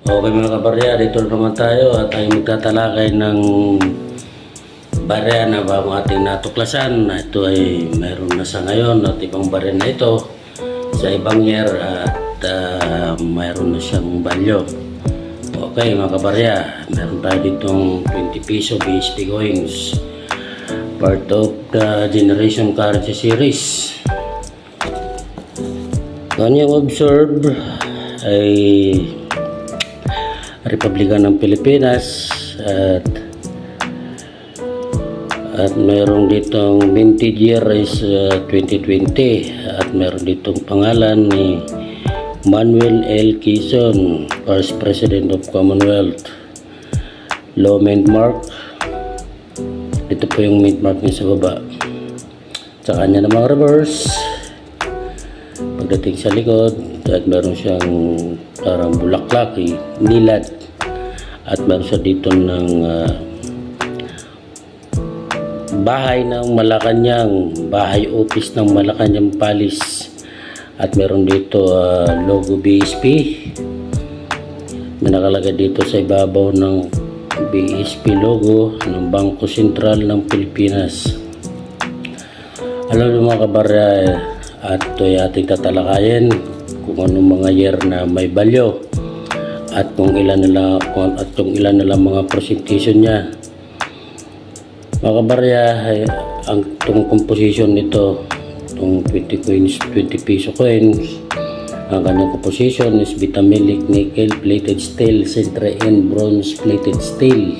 Okay mga kabarya, dito naman tayo at tayo magtatalakay ng barya na bago ating natuklasan. Ito ay mayroon na sa ngayon at ibang barya na ito sa ibang year at mayroon na siyang value. Okay mga kabarya, mayroon tayo ditong 20 piso BSP coins, part of the Generation Currency Series. Kanyang observe ay Republika ng Pilipinas at mayroon ditong vintage year is 2020 at mayroon ditong pangalan ni Manuel L. Quezon, First President of Commonwealth. Low mint mark. Ito po yung mint mark niya sa baba. Sa kanya namang reverse. Pagdating sa likod at meron siyang parang bulaklak, nilad, at meron siya dito ng bahay ng Malacanang, bahay office ng Malacanang Palace, at meron dito logo BSP na nakalagay dito sa ibabaw ng BSP logo ng Bangko Sentral ng Pilipinas. Alam niyo mga kabarya, at ito ay ating tatalakayin kung anong mga year na may value at kung ilan na lang mga presentation niya. Mga kabarya, ang itong composition nito, itong 20 coins, 20 piso coins, ang kanyang composition is vitamilic, nickel plated steel, centre and bronze plated steel.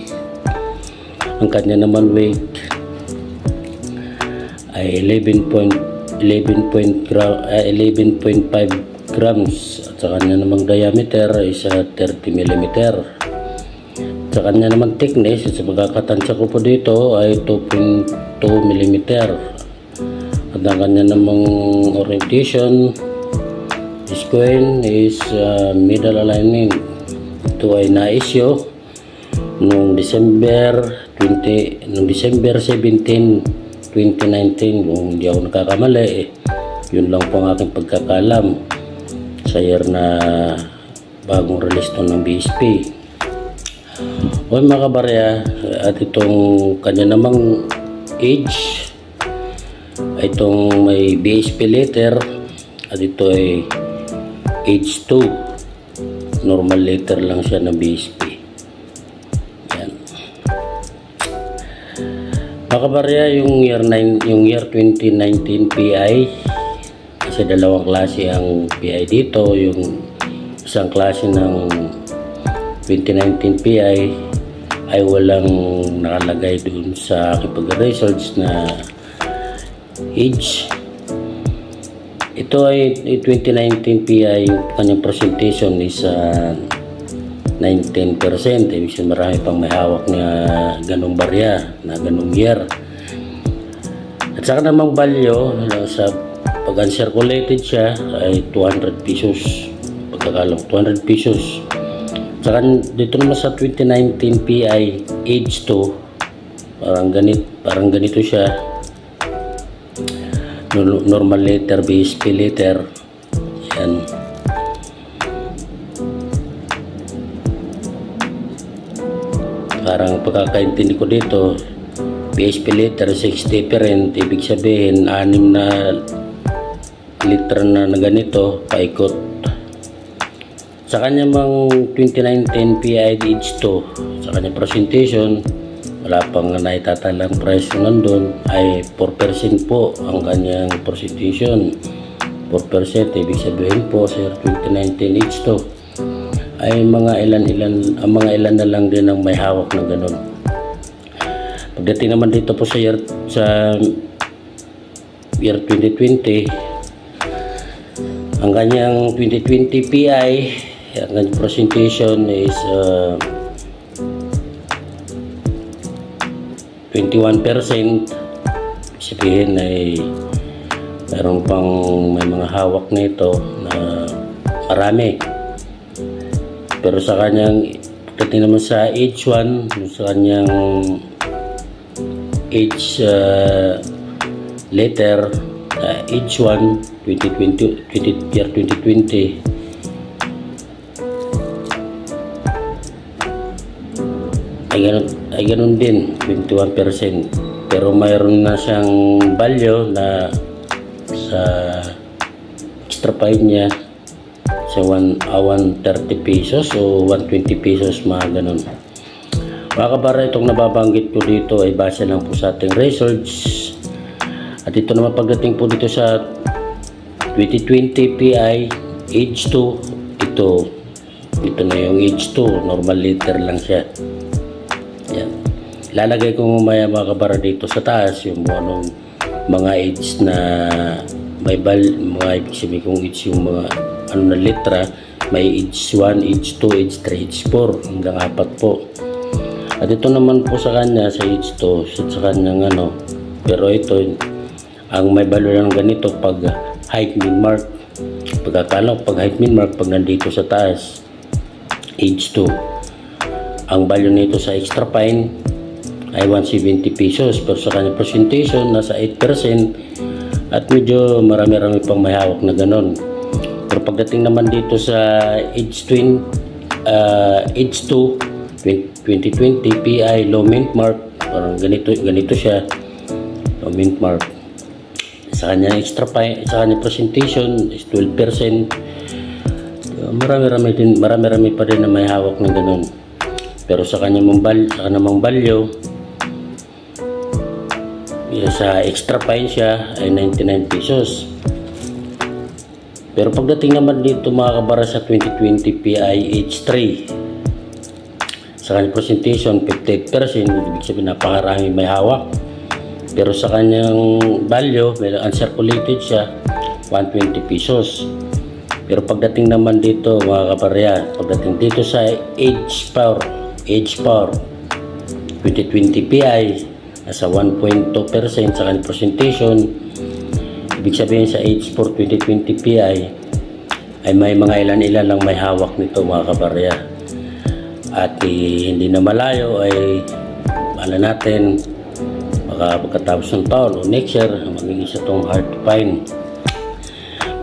Ang kanya naman weight ay 11.5 grams at sa kanya namang diameter is 30 mm. Sa kanya naman thickness, sa pagkakatansya ko po dito ay 2.2 mm. At ang kanya namang orientation is coin is middle alignment. Ito ay na-issue noong December 17, 2019, kung hindi ako nakakamali. Yun lang po ang aking pagkakalam sa year na bagong release to ng BSP. O mga kabarya, at itong kanya namang age ay itong may BSP letter at ito ay age 2, normal letter lang siya ng BSP. Yan. Mga kabarya, yung year 2019 PI, kasi dalawang klase ang PI dito. Yung isang klase ng 2019 PI ay walang nakalagay dun sa aking pag-research na age. Ito ay 2019 PI, yung kanyang presentation is 19%. Ibig sabihin marami pang may hawak na ganong barya, na ganong year. At saka namang value, sa pag-uncirculated siya ay 200 pesos. Pagkakalang 200 pesos. Saka dito naman sa 2019 PI age 2, parang ganito siya. Normal letter, BSP letter. Yan. Parang pagkakaintindi ko dito, BSP letter 60 different, ibig sabihin 6 na liter na ganito paikot. Sa kanya mang 2019 PI age 2, sa kanya presentation, wala pang naitatalang price nandun, ay 4% po ang kanyang presentation. 4%, ibig sabihin po sa 2019 age 2 ay mga ilan na lang din ang may hawak ng ganun. Pagdating naman dito po sa year 2020, ang kanyang 2020 PI, ang kanyang presentation is 21%. Sabihin ay mayroon pang may mga hawak nito na marami. Pero sa kanyang pagdating naman sa H1, sa kanyang H letter, H1 2020, year 2020 ay ganun din, 21%. Pero mayroon na siyang value na sa extra fine niya sa 130 pesos o 120 pesos, mga ganun. Mga kabara, itong nababanggit ko dito ay base lang po sa ating research. At ito naman pagdating po dito sa 2020 PI age 2, ito na yung age 2, normal liter lang siya. Yan. Lalagay ko mamaya, mga kabara, dito sa taas yung mga age na may mga ibig sabihin kong age, yung mga na litra, may age 1, age 2, age 3, age 4 hanggang 4 po. At ito naman po sa kanya sa age 2, sa kanyang pero ito ang may value lang ganito pag height min mark. Pagkakala pag height min mark, pag nandito sa taas, age 2, ang value nito sa extra fine ay 170 pesos, pero sa kanyang presentation nasa 8% at medyo marami-rami pang may hawak na ganon. Pero pagdating naman dito sa age 2 2020 PI low mint mark, parang ganito siya, low mint mark. Sa kanya extra fine, sa kanya presentation is 12%. Marami pa din na may hawak na ganun. Pero sa kanya namang value, sa extra fine siya ay 99 pesos. Pero pagdating naman dito, mga kabara, sa 2020 PI age 3, sa kanyang presentation 58%, ibig sabihin napakarami may hawak. Pero sa kanyang value, may uncirculated siya, 120 pesos. Pero pagdating naman dito, mga kabarya, pagdating dito sa age power 2020 PI, nasa 1.2% sa kanyang presentation. Ibig sabihin sa age 4 2020 PI ay may mga ilan-ilan lang may hawak nito, mga kabarya. At hindi na malayo ay natin pagkatapos ng taon o next year magiging isa itong hard to find.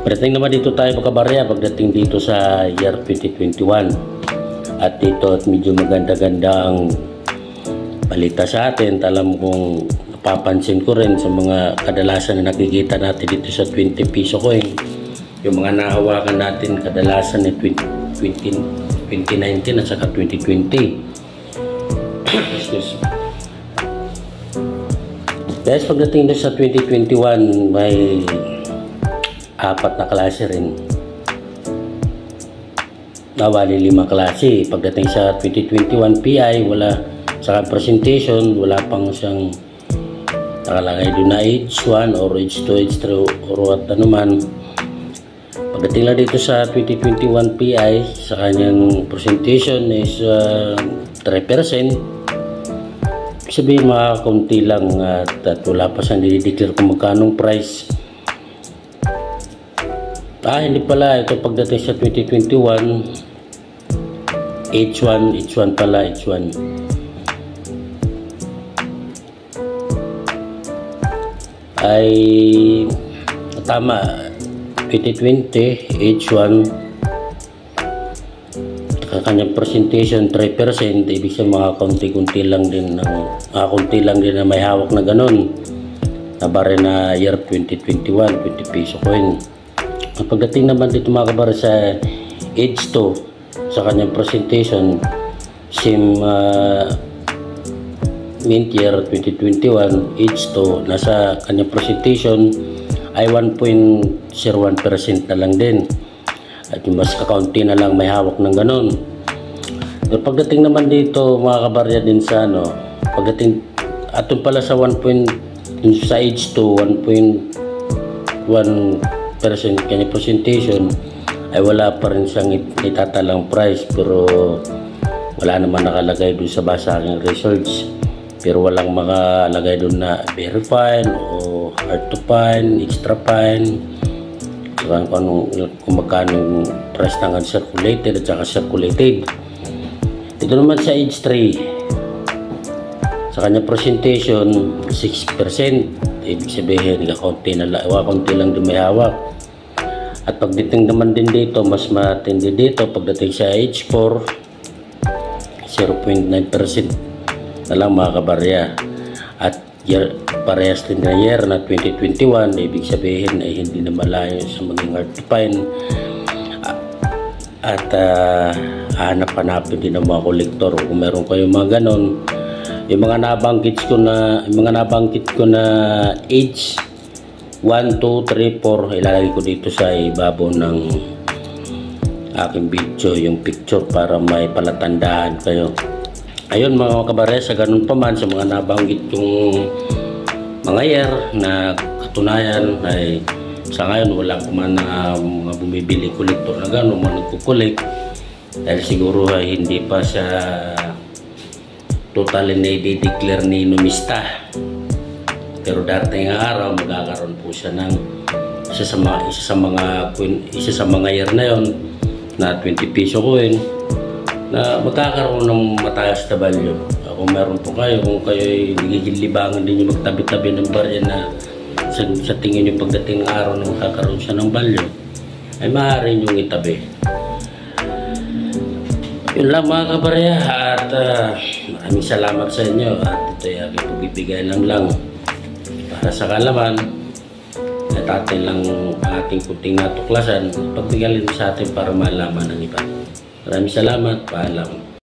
Pagdating naman dito tayo, mga kabarya, pagdating dito sa year 2021, at dito at medyo maganda-ganda ang balita sa atin. Alam kong napapansin ko rin sa mga kadalasan na nakikita natin dito sa 20 piso coin, yung mga nahawakan natin kadalasan ni 2019 at saka 2020. Guys, pagdating doon sa 2021, may 4 na klase rin. Nawali 5 klase. Pagdating sa 2021 PI, wala sa presentation, wala pang siyang nakalagay doon na age 1 or age 2, age 3 or what anuman. Pagdating lang dito sa 2021 PI, sa kanyang presentation is 3%. Sabihin mga kaunti lang at wala pa siyang dideclare kung magkanong price. Hindi pala, ito pagdating sa 2021 H1 pala, H1 ay tama, 2020 H1 kanyang presentation 3%, ibig sabihin mga konti-kunti lang din na may hawak na ganun na bare na year 2021 20 peso coin. Pagdating naman dito, mga kabara, sa age 2, sa kanyang presentation same mint year 2021 age 2, nasa kanyang presentation ay 1.01% na lang din, at yung mas kakaunti na lang may hawak ng ganun. Pero pagdating naman dito, mga kabarya, din sa pagdating atong pala sa sa age 2 1.1% kanya presentation ay wala pa rin siyang itatalang price, pero wala naman nakalagay doon sa basa aking research. Pero walang makalagay doon na very fine o hard to find, extra fine, kung magkano yung price ng uncirculated at saka circulated. Ito naman sa age 3, sa kanya presentation 6%, ibig sabihin kakunti lang dumihawak. At pagdating naman din dito, mas matindi dito pagdating sa age 4, 0.9%. na lang mga kabarya. At parehas din na year na 2021, ibig sabihin ay hindi na malayo sa maging hard to find. At hanap-hanapin din ng mga kolektor kung meron kayong mga ganon. Yung mga nabanggit ko na age 1, 2, 3, 4, ilalagay ko dito sa ibabaw ng aking video yung picture para may palatandaan kayo. Ayun mga kabarya, sa ganun pa man sa mga nabanggit kong mga year na katunayan ay sa ngayon wala ko man na mga bumibili kolektor na gano'n, mga nagkukulik, dahil siguro ay hindi pa siya totally na i-declare ni numista. Pero darating ang araw magkakaroon po siya ng isa sa mga year na yon na 20 piso coin na magkakaroon ng mataas na value. Kung meron po kayo, kung kayo ay nagigilibangan din yung magtabi-tabi ng barya na sa tingin nyo pagdating ng araw na magkakaroon siya ng value, ay maaari nyo itabi. Yun lang mga kabarya, at maraming salamat sa inyo, at ito ay aking pagbibigay lang para sa kalaman at atin lang ating kunting natuklasan, pagbigyan sa atin para malaman ng iba. Maraming salamat, paalam.